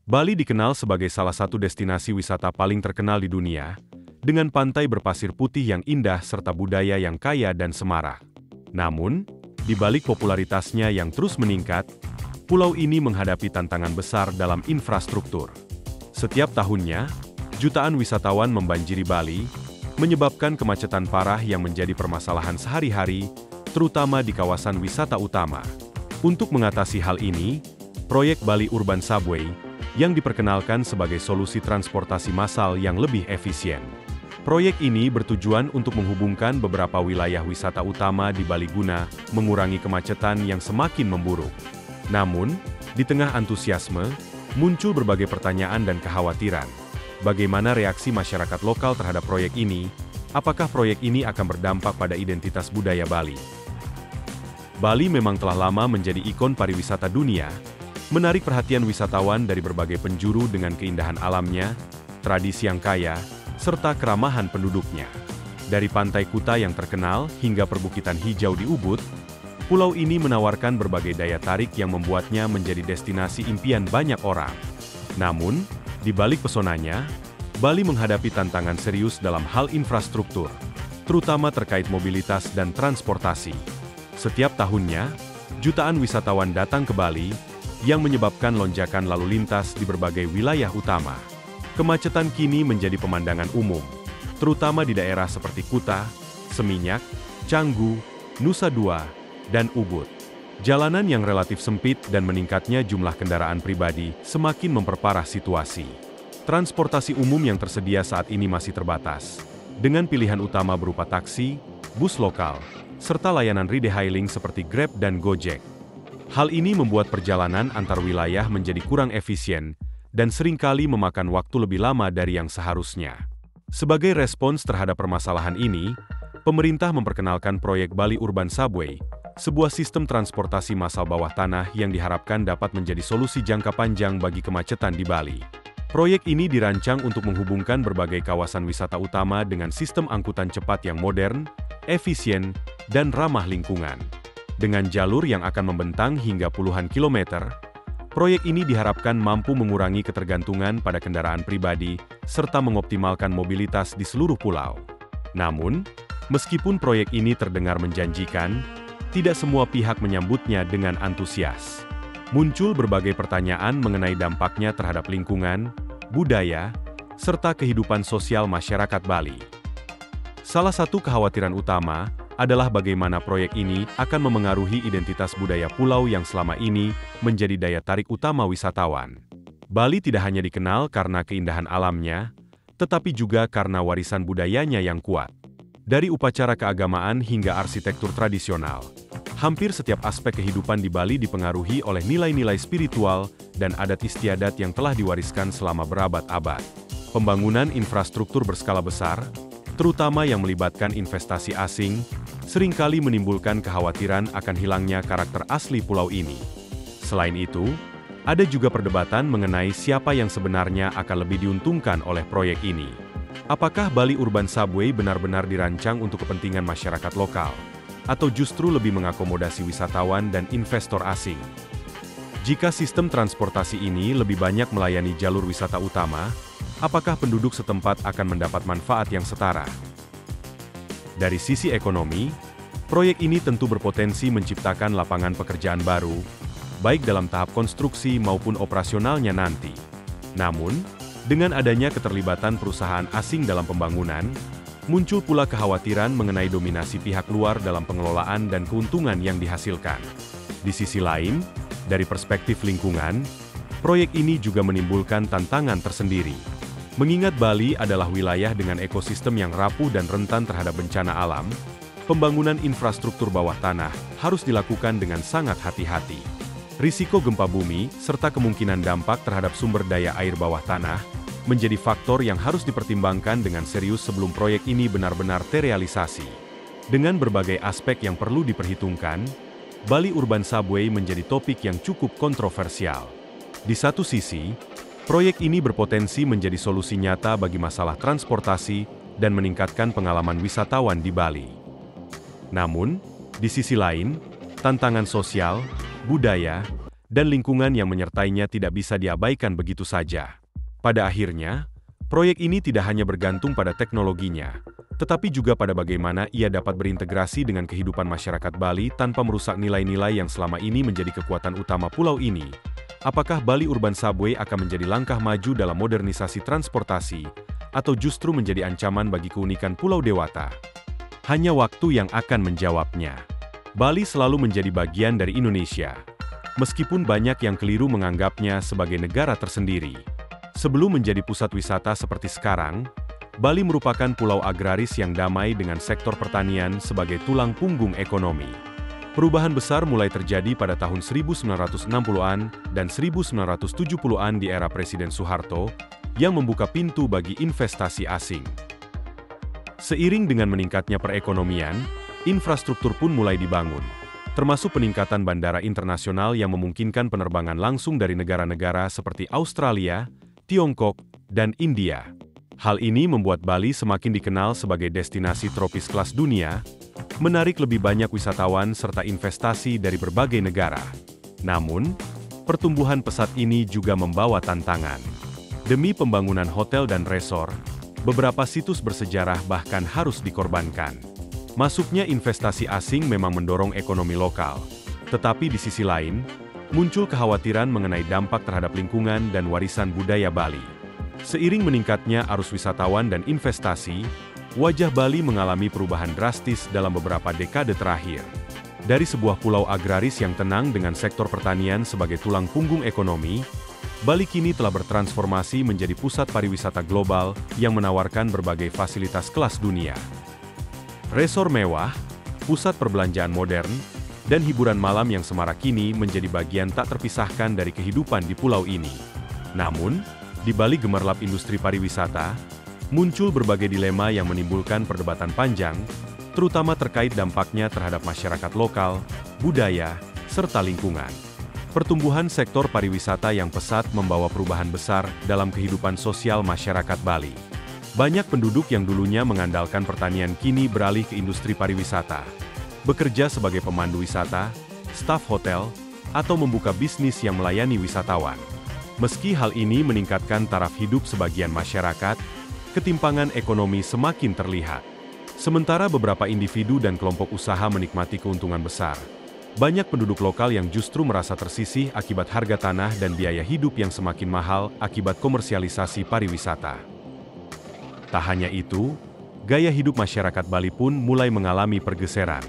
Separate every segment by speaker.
Speaker 1: Bali dikenal sebagai salah satu destinasi wisata paling terkenal di dunia, dengan pantai berpasir putih yang indah serta budaya yang kaya dan semarak. Namun, di balik popularitasnya yang terus meningkat, pulau ini menghadapi tantangan besar dalam infrastruktur. Setiap tahunnya, jutaan wisatawan membanjiri Bali, menyebabkan kemacetan parah yang menjadi permasalahan sehari-hari, terutama di kawasan wisata utama. Untuk mengatasi hal ini, proyek Bali Urban Subway, yang diperkenalkan sebagai solusi transportasi massal yang lebih efisien. Proyek ini bertujuan untuk menghubungkan beberapa wilayah wisata utama di Bali guna mengurangi kemacetan yang semakin memburuk. Namun, di tengah antusiasme, muncul berbagai pertanyaan dan kekhawatiran. Bagaimana reaksi masyarakat lokal terhadap proyek ini? Apakah proyek ini akan berdampak pada identitas budaya Bali? Bali memang telah lama menjadi ikon pariwisata dunia, menarik perhatian wisatawan dari berbagai penjuru dengan keindahan alamnya, tradisi yang kaya, serta keramahan penduduknya. Dari pantai Kuta yang terkenal hingga perbukitan hijau di Ubud, pulau ini menawarkan berbagai daya tarik yang membuatnya menjadi destinasi impian banyak orang. Namun, di balik pesonanya, Bali menghadapi tantangan serius dalam hal infrastruktur, terutama terkait mobilitas dan transportasi. Setiap tahunnya, jutaan wisatawan datang ke Bali, yang menyebabkan lonjakan lalu lintas di berbagai wilayah utama. Kemacetan kini menjadi pemandangan umum, terutama di daerah seperti Kuta, Seminyak, Canggu, Nusa Dua, dan Ubud. Jalanan yang relatif sempit dan meningkatnya jumlah kendaraan pribadi semakin memperparah situasi. Transportasi umum yang tersedia saat ini masih terbatas, dengan pilihan utama berupa taksi, bus lokal, serta layanan ride-hailing seperti Grab dan Gojek. Hal ini membuat perjalanan antar wilayah menjadi kurang efisien dan seringkali memakan waktu lebih lama dari yang seharusnya. Sebagai respons terhadap permasalahan ini, pemerintah memperkenalkan proyek Bali Urban Subway, sebuah sistem transportasi massal bawah tanah yang diharapkan dapat menjadi solusi jangka panjang bagi kemacetan di Bali. Proyek ini dirancang untuk menghubungkan berbagai kawasan wisata utama dengan sistem angkutan cepat yang modern, efisien, dan ramah lingkungan. Dengan jalur yang akan membentang hingga puluhan kilometer, proyek ini diharapkan mampu mengurangi ketergantungan pada kendaraan pribadi serta mengoptimalkan mobilitas di seluruh pulau. Namun, meskipun proyek ini terdengar menjanjikan, tidak semua pihak menyambutnya dengan antusias. Muncul berbagai pertanyaan mengenai dampaknya terhadap lingkungan, budaya, serta kehidupan sosial masyarakat Bali. Salah satu kekhawatiran utama adalah bagaimana proyek ini akan memengaruhi identitas budaya pulau yang selama ini menjadi daya tarik utama wisatawan. Bali tidak hanya dikenal karena keindahan alamnya, tetapi juga karena warisan budayanya yang kuat. Dari upacara keagamaan hingga arsitektur tradisional, hampir setiap aspek kehidupan di Bali dipengaruhi oleh nilai-nilai spiritual dan adat istiadat yang telah diwariskan selama berabad-abad. Pembangunan infrastruktur berskala besar, terutama yang melibatkan investasi asing, seringkali menimbulkan kekhawatiran akan hilangnya karakter asli pulau ini. Selain itu, ada juga perdebatan mengenai siapa yang sebenarnya akan lebih diuntungkan oleh proyek ini. Apakah Bali Urban Subway benar-benar dirancang untuk kepentingan masyarakat lokal, atau justru lebih mengakomodasi wisatawan dan investor asing? Jika sistem transportasi ini lebih banyak melayani jalur wisata utama, apakah penduduk setempat akan mendapat manfaat yang setara? Dari sisi ekonomi, proyek ini tentu berpotensi menciptakan lapangan pekerjaan baru, baik dalam tahap konstruksi maupun operasionalnya nanti. Namun, dengan adanya keterlibatan perusahaan asing dalam pembangunan, muncul pula kekhawatiran mengenai dominasi pihak luar dalam pengelolaan dan keuntungan yang dihasilkan. Di sisi lain, dari perspektif lingkungan, proyek ini juga menimbulkan tantangan tersendiri. Mengingat Bali adalah wilayah dengan ekosistem yang rapuh dan rentan terhadap bencana alam, pembangunan infrastruktur bawah tanah harus dilakukan dengan sangat hati-hati. Risiko gempa bumi, serta kemungkinan dampak terhadap sumber daya air bawah tanah, menjadi faktor yang harus dipertimbangkan dengan serius sebelum proyek ini benar-benar terrealisasi. Dengan berbagai aspek yang perlu diperhitungkan, Bali Urban Subway menjadi topik yang cukup kontroversial. Di satu sisi, proyek ini berpotensi menjadi solusi nyata bagi masalah transportasi dan meningkatkan pengalaman wisatawan di Bali. Namun, di sisi lain, tantangan sosial, budaya, dan lingkungan yang menyertainya tidak bisa diabaikan begitu saja. Pada akhirnya, proyek ini tidak hanya bergantung pada teknologinya, tetapi juga pada bagaimana ia dapat berintegrasi dengan kehidupan masyarakat Bali tanpa merusak nilai-nilai yang selama ini menjadi kekuatan utama pulau ini. Apakah Bali Urban Subway akan menjadi langkah maju dalam modernisasi transportasi, atau justru menjadi ancaman bagi keunikan Pulau Dewata? Hanya waktu yang akan menjawabnya. Bali selalu menjadi bagian dari Indonesia, meskipun banyak yang keliru menganggapnya sebagai negara tersendiri. Sebelum menjadi pusat wisata seperti sekarang, Bali merupakan pulau agraris yang damai dengan sektor pertanian sebagai tulang punggung ekonomi. Perubahan besar mulai terjadi pada tahun 1960-an dan 1970-an di era Presiden Soeharto, yang membuka pintu bagi investasi asing. Seiring dengan meningkatnya perekonomian, infrastruktur pun mulai dibangun, termasuk peningkatan bandara internasional yang memungkinkan penerbangan langsung dari negara-negara seperti Australia, Tiongkok, dan India. Hal ini membuat Bali semakin dikenal sebagai destinasi tropis kelas dunia, menarik lebih banyak wisatawan serta investasi dari berbagai negara. Namun, pertumbuhan pesat ini juga membawa tantangan. Demi pembangunan hotel dan resor, beberapa situs bersejarah bahkan harus dikorbankan. Masuknya investasi asing memang mendorong ekonomi lokal, tetapi di sisi lain, muncul kekhawatiran mengenai dampak terhadap lingkungan dan warisan budaya Bali. Seiring meningkatnya arus wisatawan dan investasi, wajah Bali mengalami perubahan drastis dalam beberapa dekade terakhir. Dari sebuah pulau agraris yang tenang dengan sektor pertanian sebagai tulang punggung ekonomi, Bali kini telah bertransformasi menjadi pusat pariwisata global yang menawarkan berbagai fasilitas kelas dunia. Resor mewah, pusat perbelanjaan modern, dan hiburan malam yang semarak kini menjadi bagian tak terpisahkan dari kehidupan di pulau ini. Namun, di balik gemerlap industri pariwisata, muncul berbagai dilema yang menimbulkan perdebatan panjang, terutama terkait dampaknya terhadap masyarakat lokal, budaya, serta lingkungan. Pertumbuhan sektor pariwisata yang pesat membawa perubahan besar dalam kehidupan sosial masyarakat Bali. Banyak penduduk yang dulunya mengandalkan pertanian kini beralih ke industri pariwisata, bekerja sebagai pemandu wisata, staf hotel, atau membuka bisnis yang melayani wisatawan. Meski hal ini meningkatkan taraf hidup sebagian masyarakat, ketimpangan ekonomi semakin terlihat. Sementara beberapa individu dan kelompok usaha menikmati keuntungan besar, banyak penduduk lokal yang justru merasa tersisih akibat harga tanah dan biaya hidup yang semakin mahal akibat komersialisasi pariwisata. Tak hanya itu, gaya hidup masyarakat Bali pun mulai mengalami pergeseran.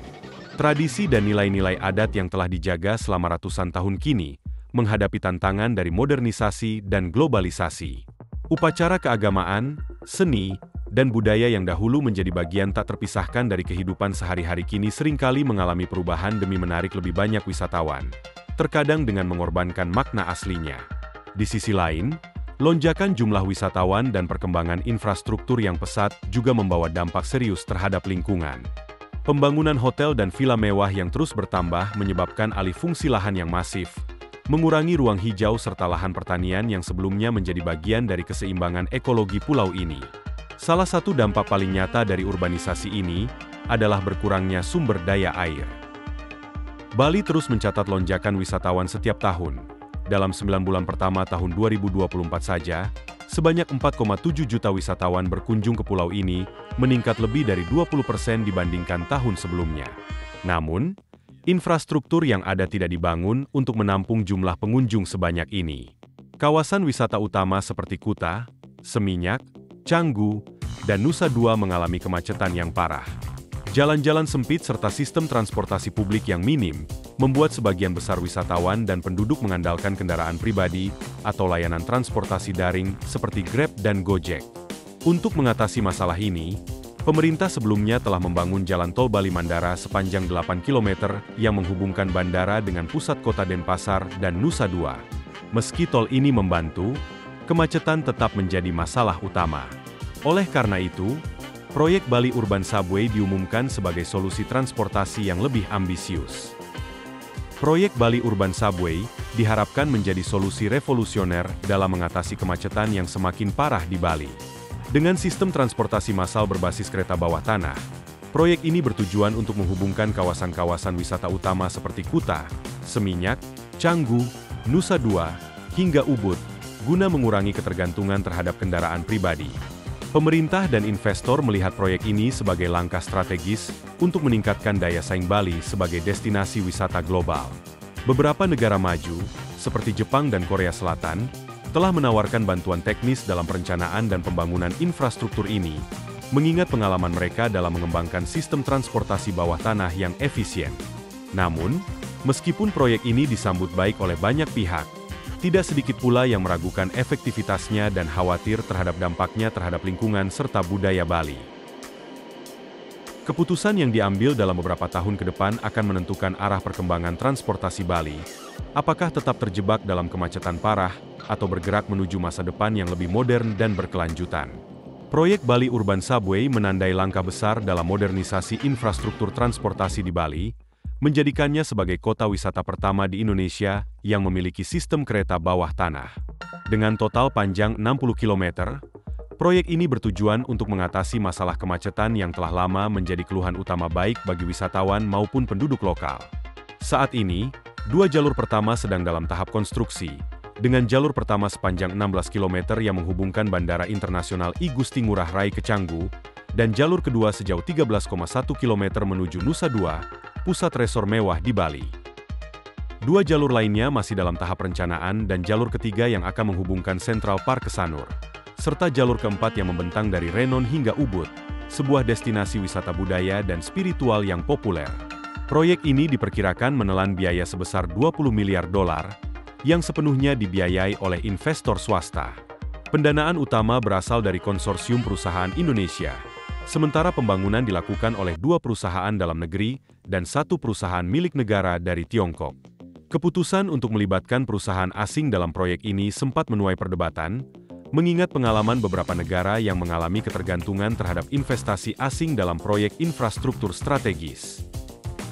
Speaker 1: Tradisi dan nilai-nilai adat yang telah dijaga selama ratusan tahun kini menghadapi tantangan dari modernisasi dan globalisasi. Upacara keagamaan, seni, dan budaya yang dahulu menjadi bagian tak terpisahkan dari kehidupan sehari-hari kini seringkali mengalami perubahan demi menarik lebih banyak wisatawan, terkadang dengan mengorbankan makna aslinya. Di sisi lain, lonjakan jumlah wisatawan dan perkembangan infrastruktur yang pesat juga membawa dampak serius terhadap lingkungan. Pembangunan hotel dan villa mewah yang terus bertambah menyebabkan alih fungsi lahan yang masif, mengurangi ruang hijau serta lahan pertanian yang sebelumnya menjadi bagian dari keseimbangan ekologi pulau ini. Salah satu dampak paling nyata dari urbanisasi ini adalah berkurangnya sumber daya air. Bali terus mencatat lonjakan wisatawan setiap tahun. Dalam 9 bulan pertama tahun 2024 saja, sebanyak 4,7 juta wisatawan berkunjung ke pulau ini, meningkat lebih dari 20% dibandingkan tahun sebelumnya. Namun, infrastruktur yang ada tidak dibangun untuk menampung jumlah pengunjung sebanyak ini. Kawasan wisata utama seperti Kuta, Seminyak, Canggu, dan Nusa Dua mengalami kemacetan yang parah. Jalan-jalan sempit serta sistem transportasi publik yang minim, membuat sebagian besar wisatawan dan penduduk mengandalkan kendaraan pribadi atau layanan transportasi daring seperti Grab dan Gojek. Untuk mengatasi masalah ini, pemerintah sebelumnya telah membangun jalan tol Bali Mandara sepanjang 8 km yang menghubungkan bandara dengan pusat kota Denpasar dan Nusa Dua. Meski tol ini membantu, kemacetan tetap menjadi masalah utama. Oleh karena itu, proyek Bali Urban Subway diumumkan sebagai solusi transportasi yang lebih ambisius. Proyek Bali Urban Subway diharapkan menjadi solusi revolusioner dalam mengatasi kemacetan yang semakin parah di Bali. Dengan sistem transportasi massal berbasis kereta bawah tanah, proyek ini bertujuan untuk menghubungkan kawasan-kawasan wisata utama seperti Kuta, Seminyak, Canggu, Nusa Dua, hingga Ubud, guna mengurangi ketergantungan terhadap kendaraan pribadi. Pemerintah dan investor melihat proyek ini sebagai langkah strategis untuk meningkatkan daya saing Bali sebagai destinasi wisata global. Beberapa negara maju, seperti Jepang dan Korea Selatan, telah menawarkan bantuan teknis dalam perencanaan dan pembangunan infrastruktur ini, mengingat pengalaman mereka dalam mengembangkan sistem transportasi bawah tanah yang efisien. Namun, meskipun proyek ini disambut baik oleh banyak pihak, tidak sedikit pula yang meragukan efektivitasnya dan khawatir terhadap dampaknya terhadap lingkungan serta budaya Bali. Keputusan yang diambil dalam beberapa tahun ke depan akan menentukan arah perkembangan transportasi Bali, apakah tetap terjebak dalam kemacetan parah, atau bergerak menuju masa depan yang lebih modern dan berkelanjutan. Proyek Bali Urban Subway menandai langkah besar dalam modernisasi infrastruktur transportasi di Bali, menjadikannya sebagai kota wisata pertama di Indonesia yang memiliki sistem kereta bawah tanah. Dengan total panjang 60 km, proyek ini bertujuan untuk mengatasi masalah kemacetan yang telah lama menjadi keluhan utama baik bagi wisatawan maupun penduduk lokal. Saat ini, dua jalur pertama sedang dalam tahap konstruksi, dengan jalur pertama sepanjang 16 km yang menghubungkan Bandara Internasional I Gusti Ngurah Rai ke Canggu, dan jalur kedua sejauh 13,1 km menuju Nusa Dua, pusat resor mewah di Bali. Dua jalur lainnya masih dalam tahap perencanaan dan jalur ketiga yang akan menghubungkan Central Park ke Sanur, serta jalur keempat yang membentang dari Renon hingga Ubud, sebuah destinasi wisata budaya dan spiritual yang populer. Proyek ini diperkirakan menelan biaya sebesar $20 miliar, yang sepenuhnya dibiayai oleh investor swasta. Pendanaan utama berasal dari konsorsium perusahaan Indonesia, sementara pembangunan dilakukan oleh dua perusahaan dalam negeri dan satu perusahaan milik negara dari Tiongkok. Keputusan untuk melibatkan perusahaan asing dalam proyek ini sempat menuai perdebatan, mengingat pengalaman beberapa negara yang mengalami ketergantungan terhadap investasi asing dalam proyek infrastruktur strategis.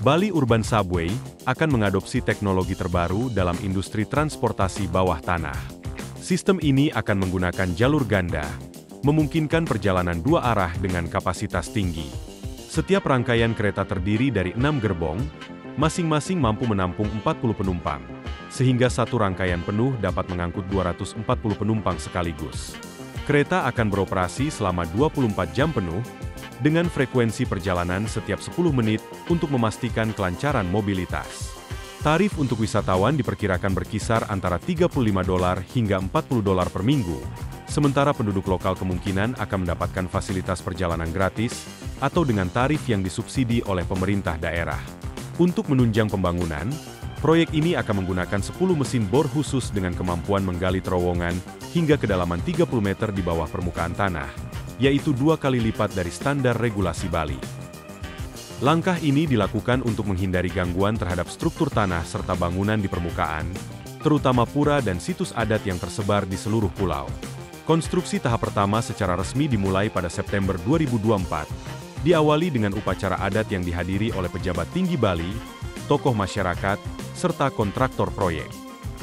Speaker 1: Bali Urban Subway akan mengadopsi teknologi terbaru dalam industri transportasi bawah tanah. Sistem ini akan menggunakan jalur ganda, memungkinkan perjalanan dua arah dengan kapasitas tinggi. Setiap rangkaian kereta terdiri dari 6 gerbong, masing-masing mampu menampung 40 penumpang, sehingga satu rangkaian penuh dapat mengangkut 240 penumpang sekaligus. Kereta akan beroperasi selama 24 jam penuh, dengan frekuensi perjalanan setiap 10 menit untuk memastikan kelancaran mobilitas. Tarif untuk wisatawan diperkirakan berkisar antara $35 hingga $40 per minggu, sementara penduduk lokal kemungkinan akan mendapatkan fasilitas perjalanan gratis atau dengan tarif yang disubsidi oleh pemerintah daerah. Untuk menunjang pembangunan, proyek ini akan menggunakan 10 mesin bor khusus dengan kemampuan menggali terowongan hingga kedalaman 30 meter di bawah permukaan tanah, yaitu 2 kali lipat dari standar regulasi Bali. Langkah ini dilakukan untuk menghindari gangguan terhadap struktur tanah serta bangunan di permukaan, terutama pura dan situs adat yang tersebar di seluruh pulau. Konstruksi tahap pertama secara resmi dimulai pada September 2024, diawali dengan upacara adat yang dihadiri oleh pejabat tinggi Bali, tokoh masyarakat, serta kontraktor proyek.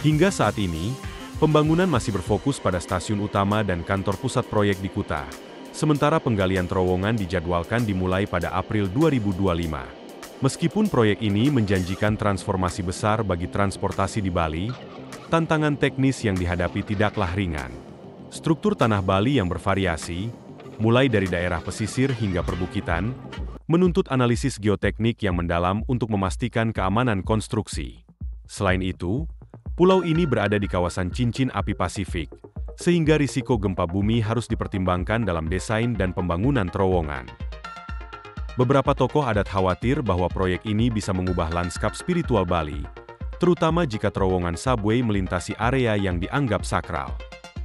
Speaker 1: Hingga saat ini, pembangunan masih berfokus pada stasiun utama dan kantor pusat proyek di Kuta, sementara penggalian terowongan dijadwalkan dimulai pada April 2025. Meskipun proyek ini menjanjikan transformasi besar bagi transportasi di Bali, tantangan teknis yang dihadapi tidaklah ringan. Struktur tanah Bali yang bervariasi, mulai dari daerah pesisir hingga perbukitan, menuntut analisis geoteknik yang mendalam untuk memastikan keamanan konstruksi. Selain itu, pulau ini berada di kawasan cincin api Pasifik, sehingga risiko gempa bumi harus dipertimbangkan dalam desain dan pembangunan terowongan. Beberapa tokoh adat khawatir bahwa proyek ini bisa mengubah lanskap spiritual Bali, terutama jika terowongan subway melintasi area yang dianggap sakral.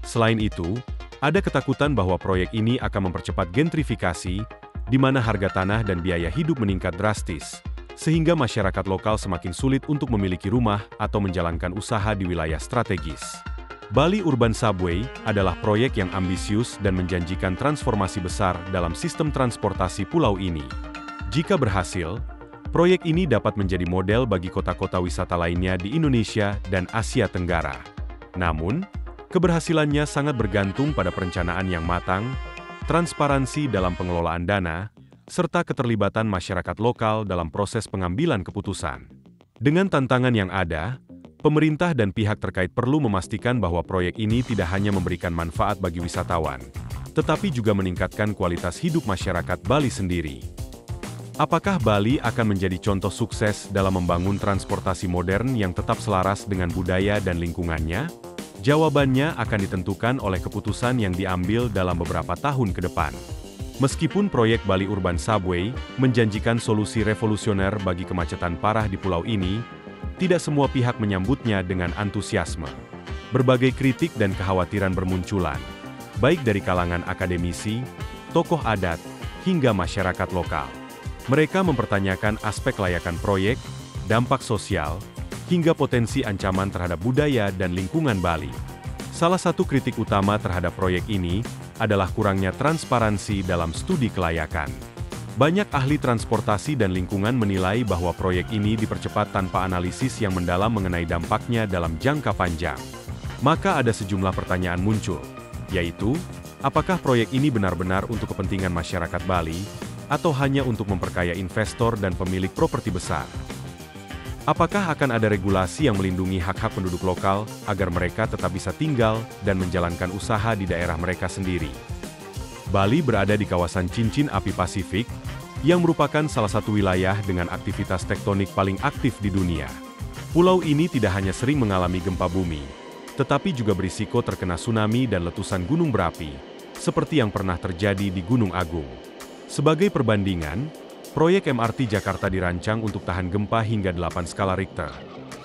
Speaker 1: Selain itu, ada ketakutan bahwa proyek ini akan mempercepat gentrifikasi, di mana harga tanah dan biaya hidup meningkat drastis, sehingga masyarakat lokal semakin sulit untuk memiliki rumah atau menjalankan usaha di wilayah strategis. Bali Urban Subway adalah proyek yang ambisius dan menjanjikan transformasi besar dalam sistem transportasi pulau ini. Jika berhasil, proyek ini dapat menjadi model bagi kota-kota wisata lainnya di Indonesia dan Asia Tenggara. Namun, keberhasilannya sangat bergantung pada perencanaan yang matang, transparansi dalam pengelolaan dana, serta keterlibatan masyarakat lokal dalam proses pengambilan keputusan. Dengan tantangan yang ada, Pemerintah dan pihak terkait perlu memastikan bahwa proyek ini tidak hanya memberikan manfaat bagi wisatawan, tetapi juga meningkatkan kualitas hidup masyarakat Bali sendiri. Apakah Bali akan menjadi contoh sukses dalam membangun transportasi modern yang tetap selaras dengan budaya dan lingkungannya? Jawabannya akan ditentukan oleh keputusan yang diambil dalam beberapa tahun ke depan. Meskipun proyek Bali Urban Subway menjanjikan solusi revolusioner bagi kemacetan parah di pulau ini, tidak semua pihak menyambutnya dengan antusiasme. Berbagai kritik dan kekhawatiran bermunculan, baik dari kalangan akademisi, tokoh adat, hingga masyarakat lokal. Mereka mempertanyakan aspek kelayakan proyek, dampak sosial, hingga potensi ancaman terhadap budaya dan lingkungan Bali. Salah satu kritik utama terhadap proyek ini adalah kurangnya transparansi dalam studi kelayakan. Banyak ahli transportasi dan lingkungan menilai bahwa proyek ini dipercepat tanpa analisis yang mendalam mengenai dampaknya dalam jangka panjang. Maka ada sejumlah pertanyaan muncul, yaitu, apakah proyek ini benar-benar untuk kepentingan masyarakat Bali, atau hanya untuk memperkaya investor dan pemilik properti besar? Apakah akan ada regulasi yang melindungi hak-hak penduduk lokal agar mereka tetap bisa tinggal dan menjalankan usaha di daerah mereka sendiri? Bali berada di kawasan cincin api Pasifik, yang merupakan salah satu wilayah dengan aktivitas tektonik paling aktif di dunia. Pulau ini tidak hanya sering mengalami gempa bumi, tetapi juga berisiko terkena tsunami dan letusan gunung berapi, seperti yang pernah terjadi di Gunung Agung. Sebagai perbandingan, proyek MRT Jakarta dirancang untuk tahan gempa hingga 8 skala Richter.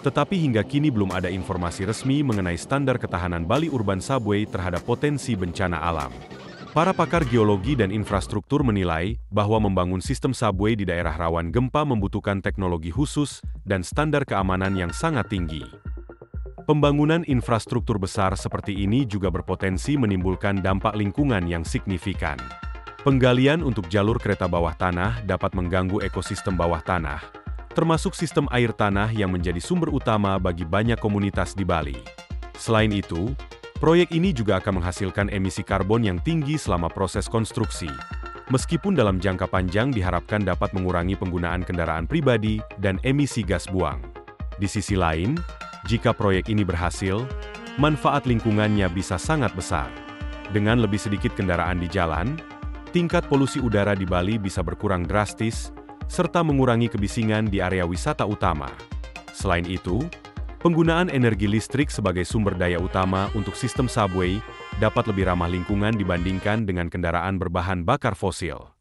Speaker 1: Tetapi hingga kini belum ada informasi resmi mengenai standar ketahanan Bali Urban Subway terhadap potensi bencana alam. Para pakar geologi dan infrastruktur menilai bahwa membangun sistem subway di daerah rawan gempa membutuhkan teknologi khusus dan standar keamanan yang sangat tinggi. Pembangunan infrastruktur besar seperti ini juga berpotensi menimbulkan dampak lingkungan yang signifikan. Penggalian untuk jalur kereta bawah tanah dapat mengganggu ekosistem bawah tanah, termasuk sistem air tanah yang menjadi sumber utama bagi banyak komunitas di Bali. Selain itu, proyek ini juga akan menghasilkan emisi karbon yang tinggi selama proses konstruksi, meskipun dalam jangka panjang diharapkan dapat mengurangi penggunaan kendaraan pribadi dan emisi gas buang. Di sisi lain, jika proyek ini berhasil, manfaat lingkungannya bisa sangat besar. Dengan lebih sedikit kendaraan di jalan, tingkat polusi udara di Bali bisa berkurang drastis, serta mengurangi kebisingan di area wisata utama. Selain itu, penggunaan energi listrik sebagai sumber daya utama untuk sistem subway dapat lebih ramah lingkungan dibandingkan dengan kendaraan berbahan bakar fosil.